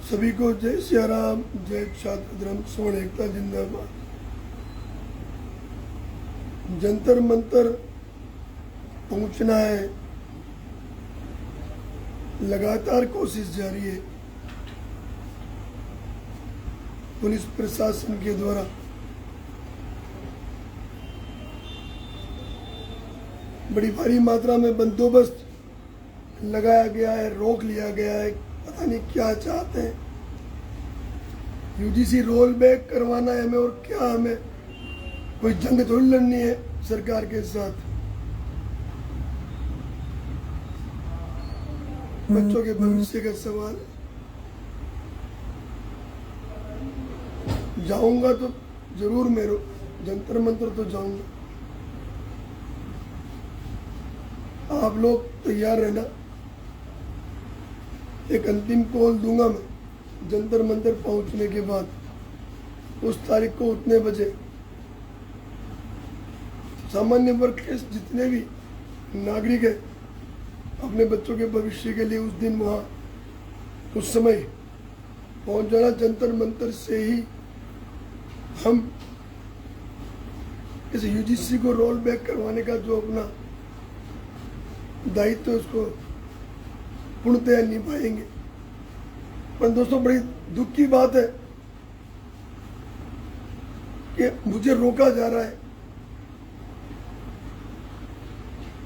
सभी को जय सिया राम, जय छात्र धर्म स्वर्ण एकता जिंदाबाद। जंतर मंतर पहुंचना है, लगातार कोशिश जारी है पुलिस प्रशासन के द्वारा। बड़ी भारी मात्रा में बंदोबस्त लगाया गया है, रोक लिया गया है। पता नहीं क्या चाहते हैं, यूजीसी रोल बैक करवाना है हमें, और क्या हमें कोई जंग थोड़ी लड़नी है सरकार के साथ। बच्चों के भविष्य का सवाल है। जाऊंगा तो जरूर, मेरे जंतर मंतर तो जाऊंगा। आप लोग तैयार रहना, एक अंतिम कॉल दूंगा मैं जंतर मंतर पहुंचने के बाद। उस तारीख को उतने बजे सामान्य वर्ग के जितने भी नागरिक है अपने बच्चों के भविष्य के लिए उस दिन वहां उस समय पहुंच जाना। जंतर मंतर से ही हम इस यूजीसी को रोल बैक करवाने का जो अपना दायित्व है उसको पूर्णतया निभाएंगे। पर दोस्तों, बड़ी दुख की बात है कि मुझे रोका जा रहा है।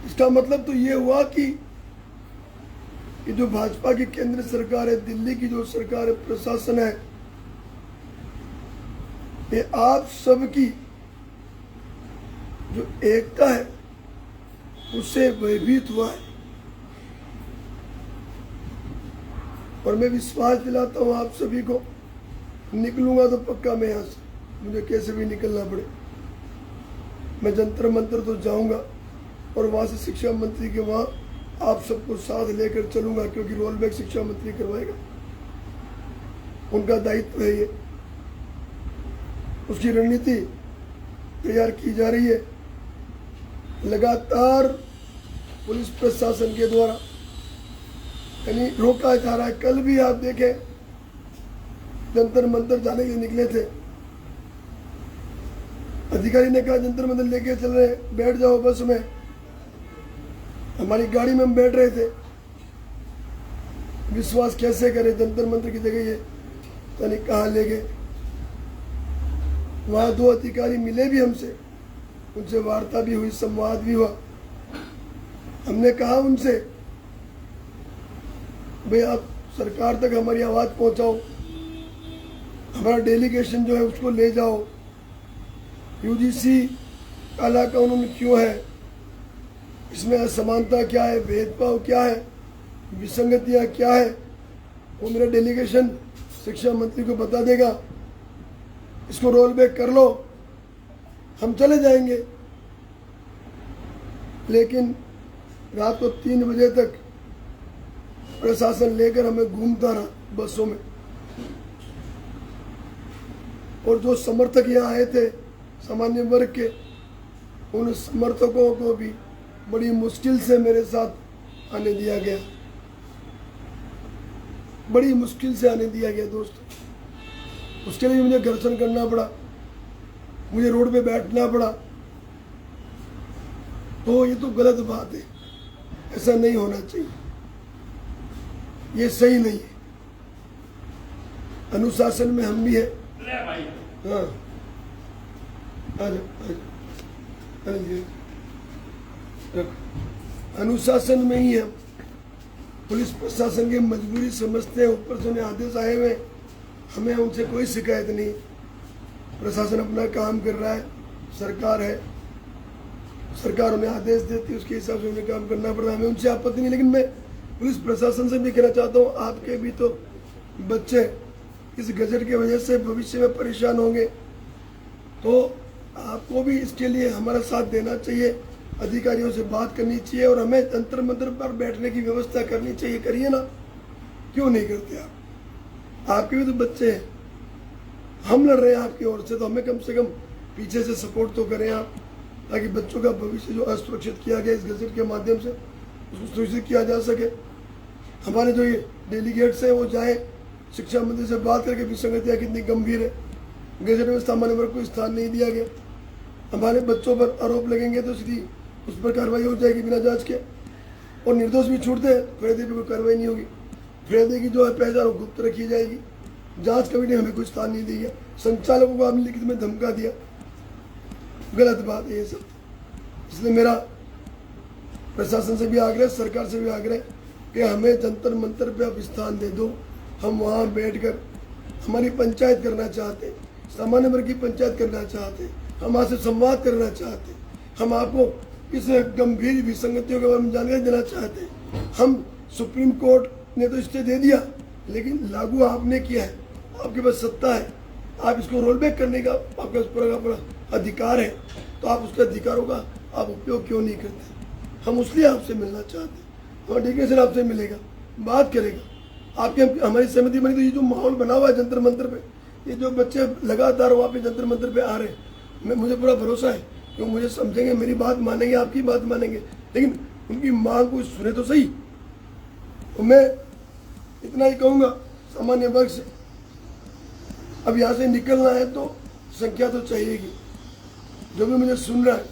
इसका मतलब तो ये हुआ कि जो भाजपा की केंद्र सरकार है, दिल्ली की जो सरकार है, प्रशासन है, ये आप सबकी जो एकता है उससे भयभीत हुआ है। और मैं विश्वास दिलाता हूं आप सभी को, निकलूंगा तो पक्का मैं यहां से, मुझे कैसे भी निकलना पड़े, मैं जंतर मंतर तो जाऊंगा और वहां से शिक्षा मंत्री के वहां आप सबको साथ लेकर चलूंगा, क्योंकि रोल बैक शिक्षा मंत्री करवाएगा, उनका दायित्व है ये। उसकी रणनीति तैयार की जा रही है लगातार पुलिस प्रशासन के द्वारा, यानी रोका जा रहा है। कल भी आप देखें जंतर मंतर जाने के लिए निकले थे, अधिकारी ने कहा जंतर मंतर लेके चल रहे, बैठ जाओ बस में। हमारी गाड़ी में हम बैठ रहे थे, विश्वास कैसे करें, जंतर मंतर की जगह ये तो नहीं कहाँ ले गए। वहां 2 अधिकारी मिले भी हमसे, उनसे वार्ता भी हुई, संवाद भी हुआ। हमने कहा उनसे, भाई आप सरकार तक हमारी आवाज पहुंचाओ, हमारा डेलीगेशन जो है उसको ले जाओ, यूजीसी काला कानून क्यों है, इसमें असमानता क्या है, भेदभाव क्या है, विसंगतियां क्या है, वो मेरा डेलीगेशन शिक्षा मंत्री को बता देगा। इसको रोल बैक कर लो, हम चले जाएंगे। लेकिन रात को 3 बजे तक प्रशासन लेकर हमें घूमता रहा बसों में। और जो समर्थक यहाँ आए थे सामान्य वर्ग के, उन समर्थकों को भी बड़ी मुश्किल से मेरे साथ आने दिया गया, बड़ी मुश्किल से आने दिया गया दोस्तों। उसके लिए मुझे घर्षण करना पड़ा, मुझे रोड पे बैठना पड़ा। तो ये तो गलत बात है, ऐसा नहीं होना चाहिए, ये सही नहीं है। अनुशासन में हम भी है। हाँ, अनुशासन में ही है। पुलिस प्रशासन की मजबूरी समझते हैं, ऊपर से उन्हें आदेश आए हुए, हमें उनसे कोई शिकायत नहीं। प्रशासन अपना काम कर रहा है, सरकार है, सरकार उन्हें आदेश देती है, उसके हिसाब से उन्हें काम करना पड़ता है, हमें उनसे आपत्ति नहीं। लेकिन मैं पुलिस प्रशासन से भी कहना चाहता हूँ, आपके भी तो बच्चे इस गजट की वजह से भविष्य में परेशान होंगे, तो आपको भी इसके लिए हमारा साथ देना चाहिए, अधिकारियों से बात करनी चाहिए और हमें जंतर मंतर पर बैठने की व्यवस्था करनी चाहिए। करिए ना, क्यों नहीं करते आप? आपके भी तो बच्चे हैं, हम लड़ रहे हैं आपकी ओर से, तो हमें कम से कम पीछे से सपोर्ट तो करें आप, ताकि बच्चों का भविष्य जो असुरक्षित किया गया इस गजट के माध्यम से उसको सुरक्षित किया जा सके। हमारे जो ये डेलीगेट्स हैं वो जाए शिक्षा मंत्री से बात करके विसंगतियाँ कितनी गंभीर है। गैजेट में सामान्य वर्ग को स्थान नहीं दिया गया। हमारे बच्चों पर आरोप लगेंगे तो सीधी उस पर कार्रवाई हो जाएगी बिना जांच के, और निर्दोष भी छूटते हैं, फिर कोई कार्रवाई नहीं होगी। फिर की जो है पहचान वो गुप्त रखी जाएगी। जांच कमेटी हमें कोई स्थान नहीं देगी। संचालकों को आपने लिखित में धमका दिया, गलत बात है ये सब। इसलिए मेरा प्रशासन से भी आग्रह, सरकार से भी आग्रह कि हमें जंतर मंतर पे आप स्थान दे दो। हम वहाँ बैठकर हमारी पंचायत करना चाहते हैं, सामान्य वर्ग की पंचायत करना चाहते हैं, हम आपसे संवाद करना चाहते हैं, हम आपको इस गंभीर विसंगतियों के बारे में जानकारी देना चाहते हैं। हम सुप्रीम कोर्ट ने तो स्टे दे दिया, लेकिन लागू आपने किया है, आपके पास सत्ता है, आप इसको रोल बैक करने का आपके पास पूरा अधिकार है, तो आप उसके अधिकारों का आप उपयोग क्यों नहीं करते? हम उसलिए आपसे मिलना चाहते हैं, और डिक्लेरेशन आपसे मिलेगा, बात करेगा। आपके हमारी सहमति बनी तो ये जो माहौल बना हुआ है जंतर मंतर पे, ये जो बच्चे लगातार वहाँ पे जंतर मंतर पे आ रहे हैं, मुझे पूरा भरोसा है कि वो मुझे समझेंगे, मेरी बात मानेंगे, आपकी बात मानेंगे, लेकिन उनकी मांग को सुने तो सही। तो मैं इतना ही कहूँगा सामान्य वर्ग से, अब यहाँ से निकलना है तो संख्या तो चाहिएगी। जो भी मुझे सुन रहा है,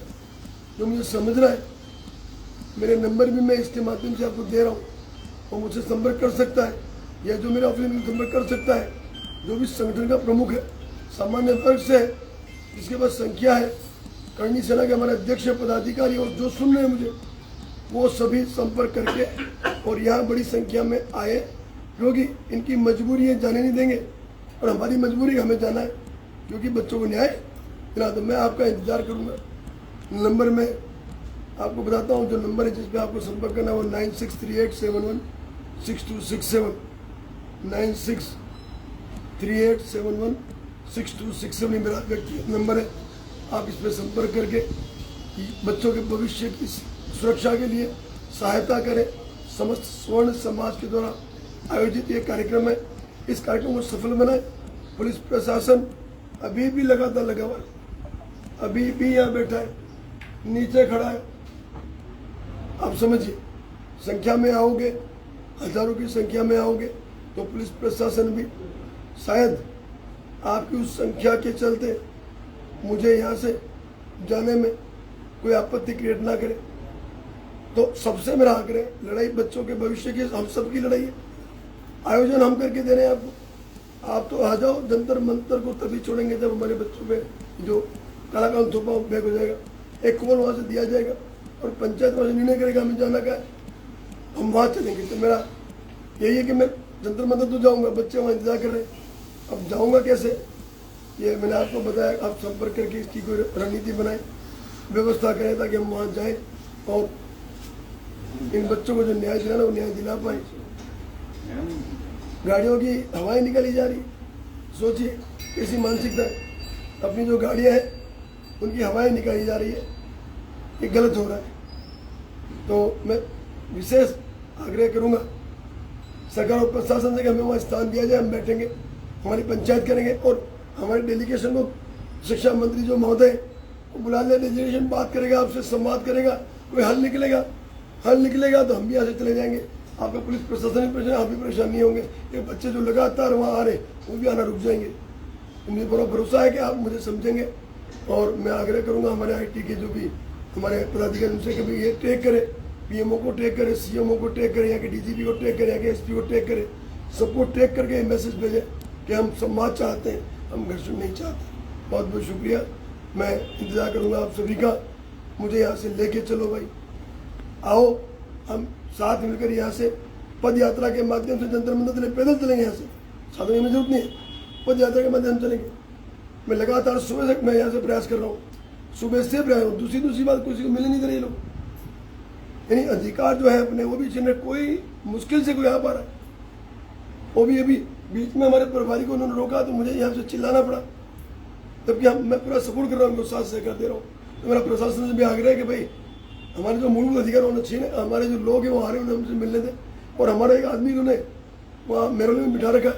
जो मुझे समझ रहा है, मेरे नंबर भी मैं इसके माध्यम से आपको दे रहा हूँ, वो मुझसे संपर्क कर सकता है, या जो मेरे ऑफिस में संपर्क कर सकता है, जो भी संगठन का प्रमुख है सामान्य वर्ग से, जिसके पास संख्या है, करणी सेना के हमारे अध्यक्ष पदाधिकारी और जो सुन रहे हैं मुझे, वो सभी संपर्क करके और यहाँ बड़ी संख्या में आए, क्योंकि इनकी मजबूरी है, जाने नहीं देंगे, और हमारी मजबूरी हमें जाना है, क्योंकि बच्चों को न्याय दिला। तो मैं आपका इंतजार करूँगा। नंबर में आपको बताता हूँ, जो नंबर है जिस पर आपको संपर्क करना है वो 9638716267, 9638716267 मेरा व्यक्तिगत नंबर है। आप इस पर संपर्क करके बच्चों के भविष्य की सुरक्षा के लिए सहायता करें। समस्त स्वर्ण समाज के द्वारा आयोजित ये कार्यक्रम है, इस कार्यक्रम को सफल बनाए। पुलिस प्रशासन अभी भी लगातार लगा हुआ है, अभी भी यहाँ बैठा है, नीचे खड़ा है। आप समझिए, संख्या में आओगे, हजारों की संख्या में आओगे, तो पुलिस प्रशासन भी शायद आपकी उस संख्या के चलते मुझे यहाँ से जाने में कोई आपत्ति क्रिएट ना करे। तो सबसे मेरा आग्रह, लड़ाई बच्चों के भविष्य की हम सबकी लड़ाई है। आयोजन हम करके दे रहे हैं आपको, आप तो आ जाओ। जंतर मंतर को तभी छोड़ेंगे जब हमारे बच्चों पे जो काला काल थोपा बैक हो जाएगा, एक कॉल वहाँ से दिया जाएगा और पंचायत वहाँ से निर्णय करेगा हमें जाना का है, हम वहाँ चलेंगे। तो मेरा यही है कि मैं जंतर मंतर तो जाऊँगा, बच्चे वहाँ इंतजार कर रहे हैं। अब जाऊँगा कैसे, ये मैंने आपको बताया। आप संपर्क करके इसकी कोई रणनीति बनाए, व्यवस्था करें, ताकि हम वहाँ जाएँ और इन बच्चों को जो न्याय दिलाना वो न्याय दिला पाए। गाड़ियों की हवाएं निकाली जा रही, सोचिए कैसी मानसिकता है। अपनी जो गाड़ियां हैं उनकी हवाएं निकाली जा रही है, ये गलत हो रहा है। तो मैं विशेष आग्रह करूंगा सरकार और प्रशासन से कि हमें वहाँ स्थान दिया जाए, हम बैठेंगे, हमारी पंचायत करेंगे, और हमारे डेलीगेशन को शिक्षा मंत्री जो महोदय वो बुला ले, डेलीगेशन बात करेगा, आपसे संवाद करेगा, कोई हल निकलेगा तो हम भी यहाँ से चले जाएंगे। आपका पुलिस प्रशासन भी परेशान, आप भी परेशान नहीं होंगे। ये बच्चे जो लगातार वहाँ आ रहे वो भी आना रुक जाएंगे। मुझे पूरा भरोसा है कि आप मुझे समझेंगे, और मैं आग्रह करूँगा हमारे IT के जो भी हमारे पदाधिकारी उनसे कि ये ट्रैक करे, PMO को ट्रैक करे, CMO को ट्रैक करे, यहाँ के DGP को ट्रैक करे, यहाँ के SP को ट्रैक करे, सबको ट्रैक करके मैसेज भेजे कि हम संवाद चाहते हैं, हम घर्षण नहीं चाहते। बहुत बहुत शुक्रिया, मैं इंतजार करूँगा आप सभी का। मुझे यहाँ से लेके चलो भाई, आओ हम साथ मिलकर यहाँ से पद यात्रा के माध्यम से जंतर मंतर चले, पैदल चलेंगे यहाँ से, साधन में जरूरत नहीं है, पद यात्रा के माध्यम से चलेंगे। मैं लगातार सुबह से मैं यहाँ से प्रयास कर रहा हूँ, सुबह से प्रयास हूँ। दूसरी बात, किसी को मिलने नहीं दे रहे लोग, यानी अधिकार जो है अपने वो भी छीन रहे। कोई मुश्किल से कोई आ पा रहा है, वो भी अभी बीच में हमारे प्रभारी को उन्होंने रोका तो मुझे यहाँ से चिल्लाना पड़ा, जबकि मैं पूरा सपोर्ट कर रहा हूँ, उनको साथ सहकार दे रहा हूँ। तो मेरा प्रशासन से भी आग्रह है कि भाई हमारे जो मूलभूत अधिकार होना चाहिए, हमारे जो लोग हैं वो आ रहे हैं, उन्हें हमसे मिलने दें। और हमारा एक आदमी उन्होंने वहाँ मेरोली में बिठा रखा है,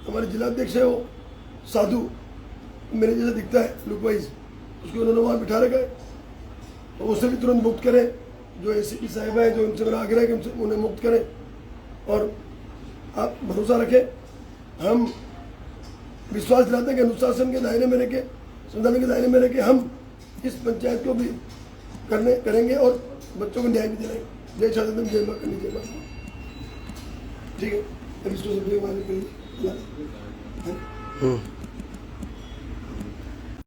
हमारे जिलाध्यक्ष है वो साधु, मेरे जैसा दिखता है लुक वाइज, उसको उन्होंने वहाँ बिठा रखा है। तो उससे भी तुरंत मुक्त करें। जो ACP साहिबा है, जो उनसे मेरा आग्रह है कि उनसे उन्हें मुक्त करें। और आप भरोसा रखें, हम विश्वास दिलाते हैं कि अनुशासन के दायरे में रह के, संविधान के दायरे में रह के हम इस पंचायत को भी करेंगे और बच्चों को न्याय भी दिलाएंगे। जय छात्र जय मां करनी जय मां। ठीक है, अब इसको सब